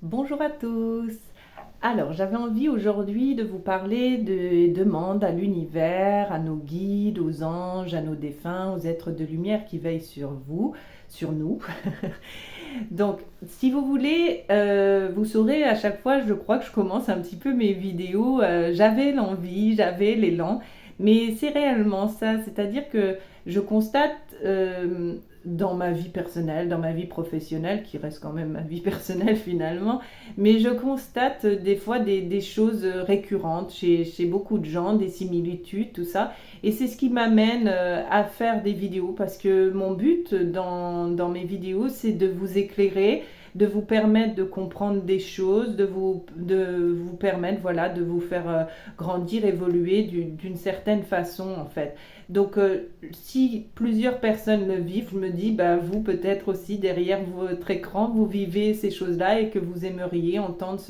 Bonjour à tous. Alors, j'avais envie aujourd'hui de vous parler des demandes à l'univers, à nos guides, aux anges, à nos défunts, aux êtres de lumière qui veillent sur vous, sur nous. Donc, si vous voulez, vous saurez à chaque fois, je crois que je commence un petit peu mes vidéos, j'avais l'envie, j'avais l'élan, mais c'est réellement ça, c'est-à-dire que je constate dans ma vie personnelle, dans ma vie professionnelle, qui reste quand même ma vie personnelle finalement, mais je constate des fois des choses récurrentes chez beaucoup de gens, des similitudes, tout ça. Et c'est ce qui m'amène à faire des vidéos parce que mon but dans mes vidéos, c'est de vous éclairer, de vous permettre de comprendre des choses, de vous permettre voilà, de vous faire grandir, évoluer d'une certaine façon en fait. Donc si plusieurs personnes le vivent, je me dis, bah, vous peut-être aussi derrière votre écran, vous vivez ces choses-là et que vous aimeriez entendre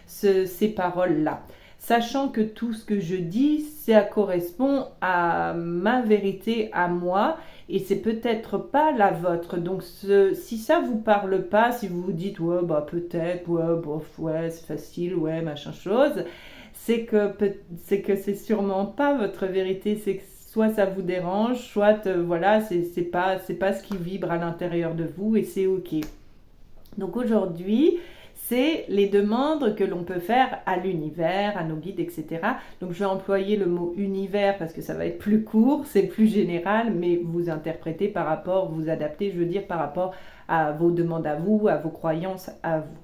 ces paroles-là. Sachant que tout ce que je dis, ça correspond à ma vérité, à moi, et c'est peut-être pas la vôtre. Donc si ça vous parle pas, si vous vous dites ouais bah peut-être, ouais bof, ouais c'est facile, ouais machin chose, c'est sûrement pas votre vérité, c'est que soit ça vous dérange, soit voilà, c'est pas ce qui vibre à l'intérieur de vous et c'est ok. Donc aujourd'hui, c'est les demandes que l'on peut faire à l'univers, à nos guides, etc. Donc je vais employer le mot univers parce que ça va être plus court, c'est plus général, mais vous interprétez par rapport, vous adaptez, je veux dire, par rapport à vos demandes à vous, à vos croyances à vous.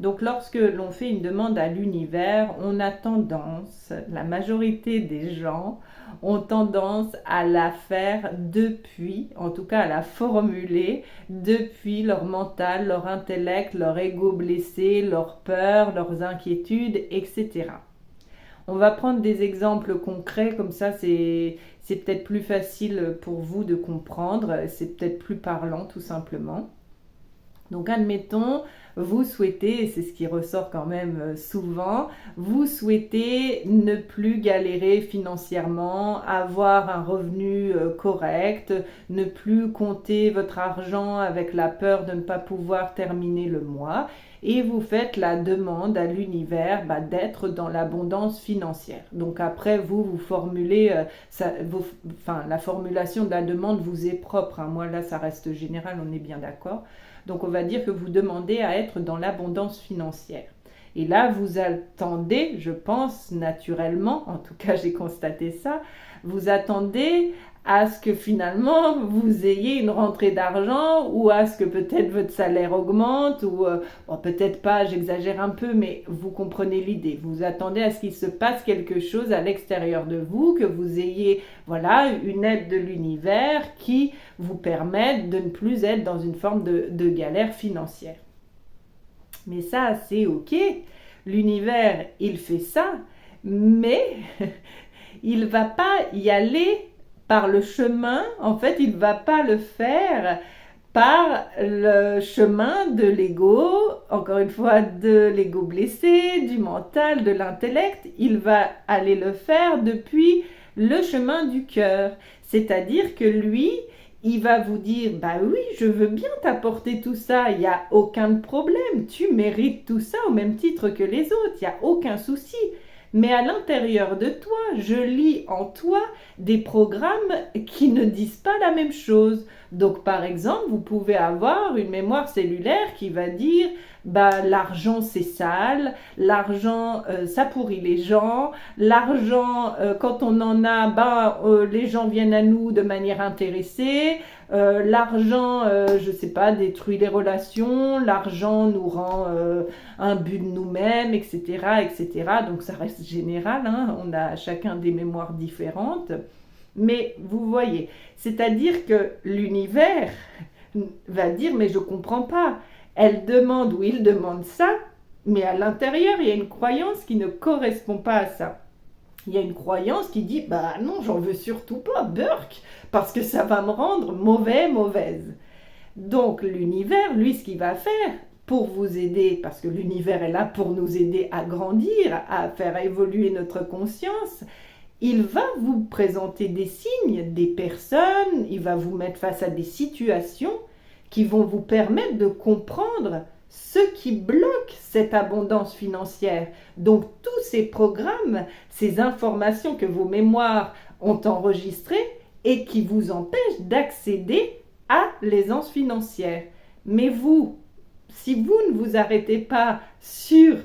Donc lorsque l'on fait une demande à l'univers, on a tendance, la majorité des gens ont tendance à la faire depuis, en tout cas à la formuler depuis leur mental, leur intellect, leur ego blessé, leurs peurs, leurs inquiétudes, etc. On va prendre des exemples concrets, comme ça c'est peut-être plus facile pour vous de comprendre, c'est peut-être plus parlant tout simplement. Donc admettons, vous souhaitez, et c'est ce qui ressort quand même souvent, vous souhaitez ne plus galérer financièrement, avoir un revenu correct, ne plus compter votre argent avec la peur de ne pas pouvoir terminer le mois, et vous faites la demande à l'univers d'être dans l'abondance financière. Donc après, vous formulez, la formulation de la demande vous est propre, hein. Moi là, ça reste général, on est bien d'accord. Donc on va dire que vous demandez à être dans l'abondance financière. Et là, vous attendez, je pense naturellement, en tout cas j'ai constaté ça, vous attendez à ce que finalement vous ayez une rentrée d'argent ou à ce que peut-être votre salaire augmente ou bon, peut-être pas, j'exagère un peu, mais vous comprenez l'idée. Vous attendez à ce qu'il se passe quelque chose à l'extérieur de vous, que vous ayez voilà une aide de l'univers qui vous permette de ne plus être dans une forme de galère financière. Mais ça, c'est ok. L'univers, il fait ça, mais il va pas y aller par le chemin, en fait, il va pas le faire par le chemin de l'ego, encore une fois, de l'ego blessé, du mental, de l'intellect. Il va aller le faire depuis le chemin du cœur. C'est-à-dire que lui, il va vous dire, bah oui, je veux bien t'apporter tout ça, il n'y a aucun problème, tu mérites tout ça au même titre que les autres, il n'y a aucun souci. Mais à l'intérieur de toi, je lis en toi des programmes qui ne disent pas la même chose. Donc par exemple, vous pouvez avoir une mémoire cellulaire qui va dire bah l'argent c'est sale, l'argent ça pourrit les gens, l'argent quand on en a les gens viennent à nous de manière intéressée, l'argent je sais pas détruit les relations, l'argent nous rend un but de nous-mêmes, etc., etc. Donc ça reste général, hein, on a chacun des mémoires différentes. Mais vous voyez, c'est-à-dire que l'univers va dire mais je comprends pas. Elle demande ou il demande ça, mais à l'intérieur il y a une croyance qui ne correspond pas à ça. Il y a une croyance qui dit bah non, j'en veux surtout pas, Burk, parce que ça va me rendre mauvaise. Donc l'univers, lui, ce qu'il va faire pour vous aider, parce que l'univers est là pour nous aider à grandir, à faire évoluer notre conscience, il va vous présenter des signes, des personnes, il va vous mettre face à des situations qui vont vous permettre de comprendre ce qui bloque cette abondance financière. Donc tous ces programmes, ces informations que vos mémoires ont enregistrées et qui vous empêchent d'accéder à l'aisance financière. Mais vous, si vous ne vous arrêtez pas sur...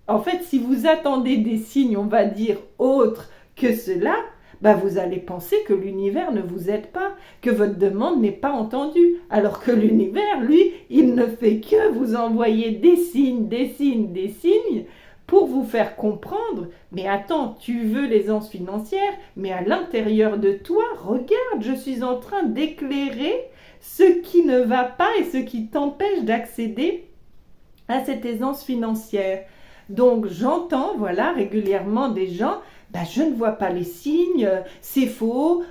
En fait, si vous attendez des signes, on va dire, autres que cela, vous allez penser que l'univers ne vous aide pas, que votre demande n'est pas entendue. Alors que l'univers, lui, il ne fait que vous envoyer des signes, des signes, des signes pour vous faire comprendre, mais attends, tu veux l'aisance financière, mais à l'intérieur de toi, regarde, je suis en train d'éclairer ce qui ne va pas et ce qui t'empêche d'accéder à cette aisance financière. Donc j'entends régulièrement des gens, je ne vois pas les signes, c'est faux,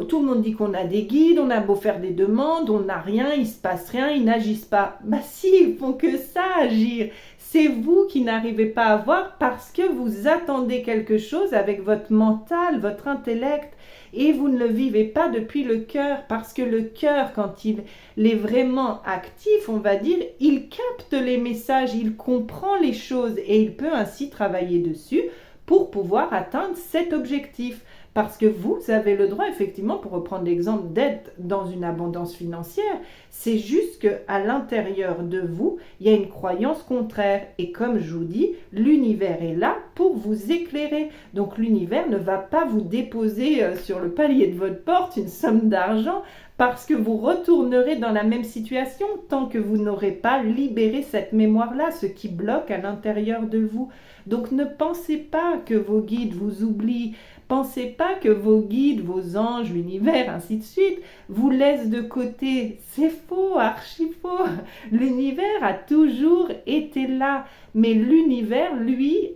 tout le monde dit qu'on a des guides, on a beau faire des demandes, on n'a rien, il ne se passe rien, ils n'agissent pas. Si, ils font que ça agir. C'est vous qui n'arrivez pas à voir parce que vous attendez quelque chose avec votre mental, votre intellect, et vous ne le vivez pas depuis le cœur, parce que le cœur, quand il est vraiment actif, on va dire, il capte les messages, il comprend les choses et il peut ainsi travailler dessus pour pouvoir atteindre cet objectif. Parce que vous avez le droit, effectivement, pour reprendre l'exemple, d'être dans une abondance financière. C'est juste qu'à l'intérieur de vous, il y a une croyance contraire. Et comme je vous dis, l'univers est là pour vous éclairer. Donc l'univers ne va pas vous déposer sur le palier de votre porte une somme d'argent parce que vous retournerez dans la même situation tant que vous n'aurez pas libéré cette mémoire-là, ce qui bloque à l'intérieur de vous. Donc ne pensez pas que vos guides vous oublient. Pensez pas que vos guides, vos anges, l'univers, ainsi de suite, vous laissent de côté. C'est faux, archi faux. L'univers a toujours été là. Mais l'univers, lui,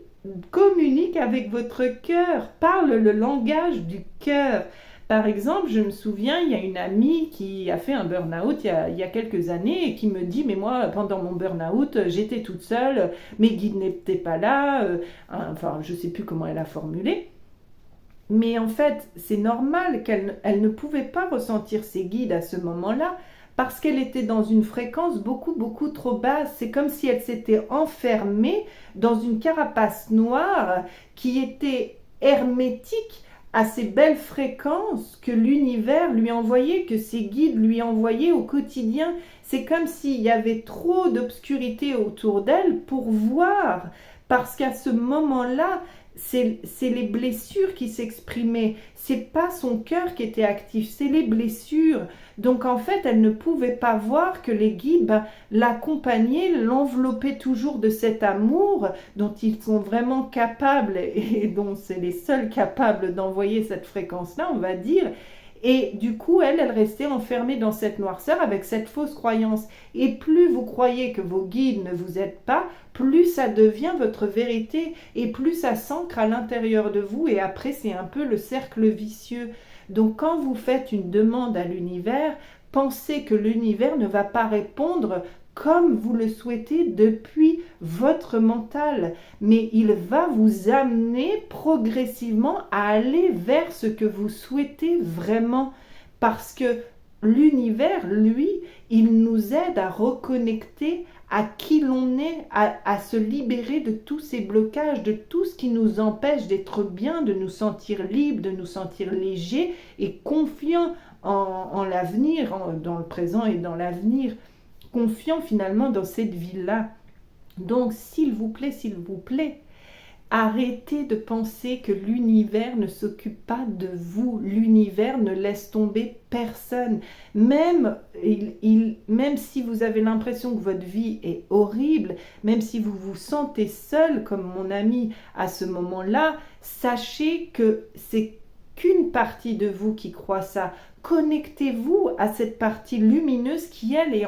communique avec votre cœur, parle le langage du cœur. Par exemple, je me souviens, il y a une amie qui a fait un burn-out il y a quelques années et qui me dit, mais moi, pendant mon burn-out, j'étais toute seule, mes guides n'étaient pas là, je ne sais plus comment elle a formulé. Mais en fait, c'est normal qu'elle ne pouvait pas ressentir ses guides à ce moment-là parce qu'elle était dans une fréquence beaucoup, beaucoup trop basse. C'est comme si elle s'était enfermée dans une carapace noire qui était hermétique à ces belles fréquences que l'univers lui envoyait, que ses guides lui envoyaient au quotidien. C'est comme s'il y avait trop d'obscurité autour d'elle pour voir, parce qu'à ce moment-là, c'est les blessures qui s'exprimaient, c'est pas son cœur qui était actif, c'est les blessures. Donc en fait, elle ne pouvait pas voir que les guides l'accompagnaient, l'enveloppaient toujours de cet amour dont ils sont vraiment capables et dont c'est les seuls capables d'envoyer cette fréquence-là, on va dire. Et du coup, elle restait enfermée dans cette noirceur avec cette fausse croyance. Et plus vous croyez que vos guides ne vous aident pas, plus ça devient votre vérité et plus ça s'ancre à l'intérieur de vous. Et après, c'est un peu le cercle vicieux. Donc, quand vous faites une demande à l'univers, pensez que l'univers ne va pas répondre comme vous le souhaitez depuis votre mental, mais il va vous amener progressivement à aller vers ce que vous souhaitez vraiment, parce que l'univers, lui, il nous aide à reconnecter à qui l'on est, à se libérer de tous ces blocages, de tout ce qui nous empêche d'être bien, de nous sentir libres, de nous sentir légers et confiants en l'avenir, dans le présent et dans l'avenir. Confiant finalement dans cette vie-là. Donc, s'il vous plaît, arrêtez de penser que l'univers ne s'occupe pas de vous. L'univers ne laisse tomber personne. Même si vous avez l'impression que votre vie est horrible, même si vous vous sentez seul, comme mon ami à ce moment-là, sachez que c'est qu'une partie de vous qui croit ça. Connectez-vous à cette partie lumineuse qui, elle, est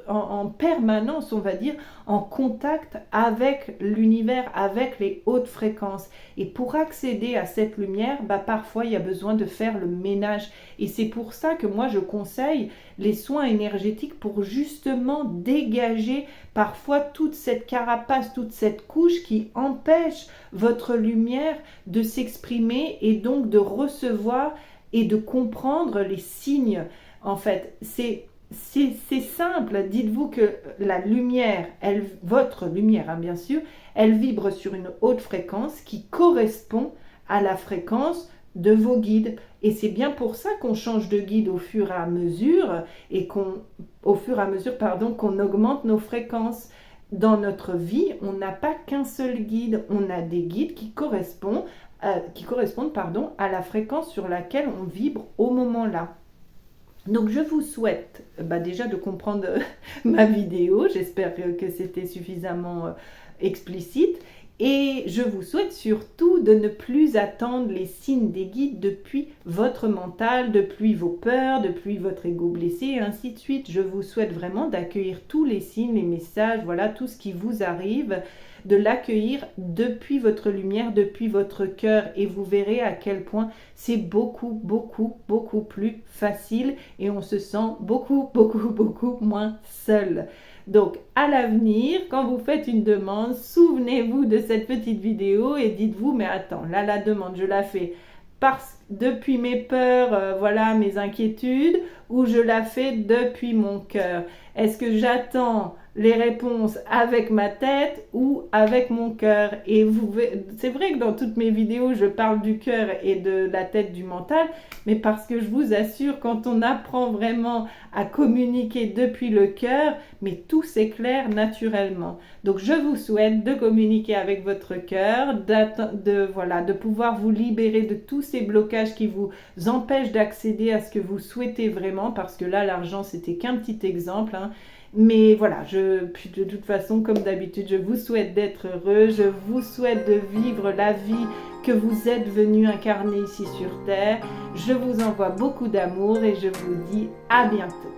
en permanence, on va dire, en contact avec l'univers, avec les hautes fréquences. Et pour accéder à cette lumière, parfois il y a besoin de faire le ménage. Et c'est pour ça que moi je conseille les soins énergétiques pour justement dégager parfois toute cette carapace, toute cette couche qui empêche votre lumière de s'exprimer et donc de recevoir et de comprendre les signes. En fait, c'est simple. Dites-vous que la lumière, votre lumière, hein, bien sûr, elle vibre sur une haute fréquence qui correspond à la fréquence de vos guides. Et c'est bien pour ça qu'on change de guide au fur et à mesure et au fur et à mesure, qu'on augmente nos fréquences. Dans notre vie, on n'a pas qu'un seul guide, on a des guides qui correspondent, à la fréquence sur laquelle on vibre au moment-là. Donc je vous souhaite déjà de comprendre ma vidéo, j'espère que c'était suffisamment explicite, et je vous souhaite surtout de ne plus attendre les signes des guides depuis votre mental, depuis vos peurs, depuis votre ego blessé et ainsi de suite. Je vous souhaite vraiment d'accueillir tous les signes, les messages, voilà, tout ce qui vous arrive, de l'accueillir depuis votre lumière, depuis votre cœur, et vous verrez à quel point c'est beaucoup, beaucoup, beaucoup plus facile et on se sent beaucoup, beaucoup, beaucoup moins seul. Donc, à l'avenir, quand vous faites une demande, souvenez-vous de cette petite vidéo et dites-vous, mais attends, là, la demande, je la fais depuis mes peurs, voilà, mes inquiétudes, ou je la fais depuis mon cœur. Est-ce que j'attends les réponses avec ma tête ou avec mon cœur? Et c'est vrai que dans toutes mes vidéos, je parle du cœur et de la tête, du mental, mais parce que je vous assure, quand on apprend vraiment à communiquer depuis le cœur, mais tout s'éclaire naturellement. Donc je vous souhaite de communiquer avec votre cœur, de pouvoir vous libérer de tous ces blocages qui vous empêchent d'accéder à ce que vous souhaitez vraiment, parce que là, l'argent, c'était qu'un petit exemple, hein. Mais voilà, puis de toute façon, comme d'habitude, je vous souhaite d'être heureux, je vous souhaite de vivre la vie que vous êtes venu incarner ici sur Terre. Je vous envoie beaucoup d'amour et je vous dis à bientôt.